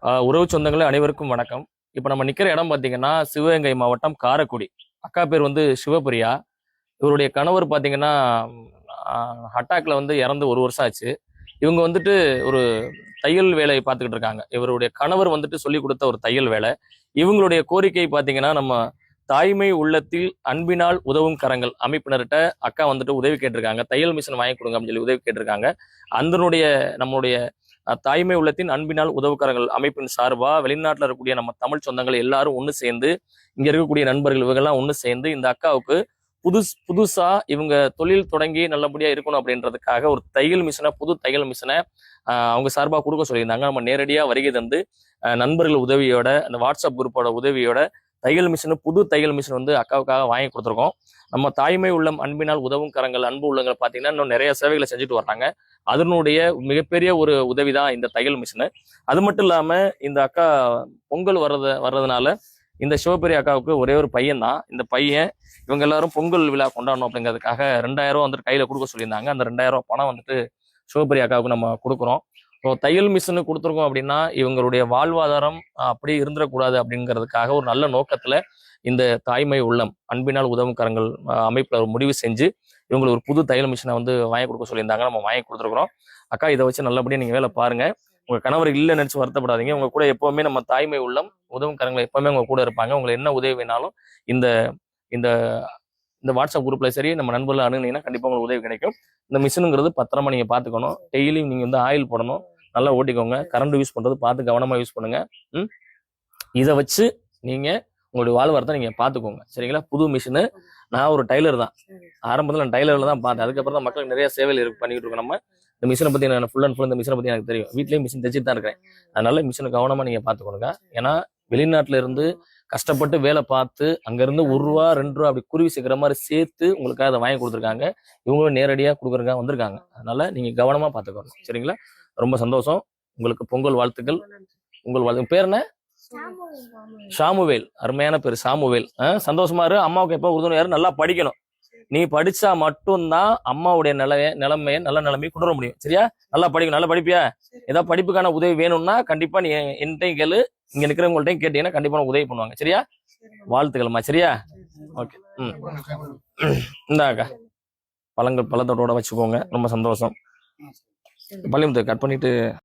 உறவு சொந்தங்களே அனைவருக்கும் வணக்கம். இப்போ நம்ம நிற்கிற இடம் பார்த்தீங்கன்னா சிவகங்கை மாவட்டம் காரைக்குடி. அக்கா பேர் வந்து சிவபிரியா. இவருடைய கணவர் பார்த்தீங்கன்னா அட்டாக்ல வந்து இறந்து 1 வருஷம் ஆச்சு. இவங்க வந்துட்டு ஒரு தையல் வேலை பார்த்துக்கிட்டு இருக்காங்க. இவருடைய கணவர் வந்துட்டு சொல்லி கொடுத்த ஒரு தையல் வேலை. இவங்களுடைய கோரிக்கை பார்த்தீங்கன்னா நம்ம தாய்மை உள்ளத்தில் அன்பினால் உதவும் கரங்கள் அமைப்பினர்கிட்ட அக்கா வந்துட்டு உதவி கேட்டிருக்காங்க. தையல் மிஷின் வாங்கி கொடுங்க அப்படின்னு சொல்லி உதவி கேட்டிருக்காங்க. அதனுடைய நம்மளுடைய தாய்மை உள்ளத்தின் அன்பினால் உதவுக்கரங்கள் அமைப்பின் சார்பா வெளிநாட்டில் இருக்கக்கூடிய நம்ம தமிழ் சொந்தங்கள் எல்லாரும் ஒன்று சேர்ந்து, இங்க இருக்கக்கூடிய நண்பர்கள் இவங்கெல்லாம் ஒன்று சேர்ந்து இந்த அக்காவுக்கு புதுசா இவங்க தொழில் தொடங்கி நல்லபடியா இருக்கணும் அப்படின்றதுக்காக ஒரு தையல் மிஷினை, புது தையல் மிஷினை அவங்க சார்பாக கொடுக்க சொல்லியிருந்தாங்க. நம்ம நேரடியாக வருகை தந்து நண்பர்கள் உதவியோட, அந்த வாட்ஸ்அப் குரூப்போட உதவியோட தையல் மிஷின், புது தையல் மிஷின் வந்து அக்காவுக்காக வாங்கி கொடுத்துருக்கோம். நம்ம தாய்மை உள்ளம் அன்பினால் உதவும் கரங்கள் அன்பு உள்ளங்கள் பார்த்தீங்கன்னா இன்னும் நிறைய சேவைகளை செஞ்சுட்டு வர்றாங்க. அதனுடைய மிகப்பெரிய ஒரு உதவி தான் இந்த தையல் மிஷினு. அது மட்டும் இல்லாம இந்த அக்கா பொங்கல் வர்றதுனால இந்த சிவபெரிய அக்காவுக்கு ஒரே ஒரு பையன் தான். இந்த பையன் இவங்க எல்லாரும் பொங்கல் விழா கொண்டாடணும் அப்படிங்கிறதுக்காக 2000 வந்துட்டு கையில கொடுக்க சொல்லியிருந்தாங்க. அந்த 2000 பணம் வந்துட்டு சிவபெரிய அக்காவுக்கு நம்ம கொடுக்குறோம். ஸோ தையல் மிஷினு கொடுத்துருக்கோம் அப்படின்னா இவங்களுடைய வாழ்வாதாரம் அப்படியே இருந்துடக்கூடாது அப்படிங்கிறதுக்காக ஒரு நல்ல நோக்கத்துல இந்த தாய்மை உள்ளம் அன்பினால் உதவும் கரங்கள் அமைப்புல ஒரு முடிவு செஞ்சு இவங்களுக்கு ஒரு புது தையல் மிஷினை வந்து வாங்கி கொடுக்க சொல்லியிருந்தாங்க. நம்ம வாங்கி கொடுத்துருக்குறோம். அக்கா இதை வச்சு நல்லபடியாக நீங்க வேலை பாருங்க. உங்க கணவர் இல்லை நினைச்சு வருத்தப்படாதீங்க. உங்க கூட எப்பவுமே நம்ம தாய்மை உள்ளம் உதவும் கரங்கள் எப்பவுமே உங்க கூட இருப்பாங்க. உங்களுக்கு என்ன உதவி வேணாலும் இந்த இந்த இந்த வாட்ஸ்அப் குரூப்ல சரி நம்ம நண்பர்கள் அணுகுனீங்கன்னா கண்டிப்பா உங்களுக்கு உதவி கிடைக்கும். இந்த மிஷினுங்கிறது பத்திரமா நீங்க பாத்துக்கணும். டெய்லியும் நீங்க வந்து ஆயில் போடணும், நல்லா ஓட்டிக்கோங்க. கரண்ட் யூஸ் பண்றது பார்த்து கவனமா யூஸ் பண்ணுங்க. இதை வச்சு நீங்க உங்களுடைய வாழ்வாரத்தை நீங்க பாத்துக்கோங்க. சரிங்களா? புது மிஷினு. நான் ஒரு டைலர் தான். ஆரம்பத்தில் நான் டைலர்ல தான் பார்த்தேன். அதுக்கப்புறம் தான் மக்களுக்கு நிறைய சேவைகள் பண்ணிட்டு இருக்கோம். நம்ம இந்த மிஷினை பத்தி நான் ஃபுல் அண்ட் ஃபுல் இந்த மிஷினை பத்தி எனக்கு தெரியும். வீட்லயும் மிஷின் தைச்சிட்டு தான் இருக்கேன். அதனால மிஷினை கவனமா நீங்க பாத்துக்கோங்க. ஏன்னா வெளிநாட்டுல இருந்து கஷ்டப்பட்டு வேலை பார்த்து அங்கிருந்து ₹1 ₹2 அப்படி குருவி சேர்க்கிற மாதிரி சேர்த்து உங்களுக்காக அதை வாங்கி கொடுத்துருக்காங்க. இவங்களும் நேரடியாக கொடுக்குறதுக்காக வந்திருக்காங்க. அதனால நீங்க கவனமா பார்த்துக்கணும். சரிங்களா? ரொம்ப சந்தோஷம். உங்களுக்கு பொங்கல் வாழ்த்துக்கள். உங்கள் பேர் என்ன? ஷாமுவேல். அருமையான பேர் சாமுவேல். சந்தோஷமா இரு. அம்மாவுக்கு எப்போ உறுதுணையாரு. நல்லா படிக்கணும். நீ படிச்சா மட்டும்தான் அம்மாவுடைய நிலைமையை நல்ல நிலைமையை கொண்டு வர முடியும். சரியா? நல்லா படிக்கணும். நல்லா படிப்பியா? ஏதாவது படிப்புக்கான உதவி வேணும்னா கண்டிப்பா நீ என்கிட்டையும் கேளு, இங்க நிக்கிறவங்கள்ட்டையும் கேட்டீங்கன்னா கண்டிப்பா உதவி பண்ணுவாங்க. சரியா? வாழ்த்துக்கள்மா. சரியா? ஓகே. இந்தாக்கா பழத்தோட வச்சுக்கோங்க. ரொம்ப சந்தோஷம். பள்ளிமுத்து கட் பண்ணிட்டு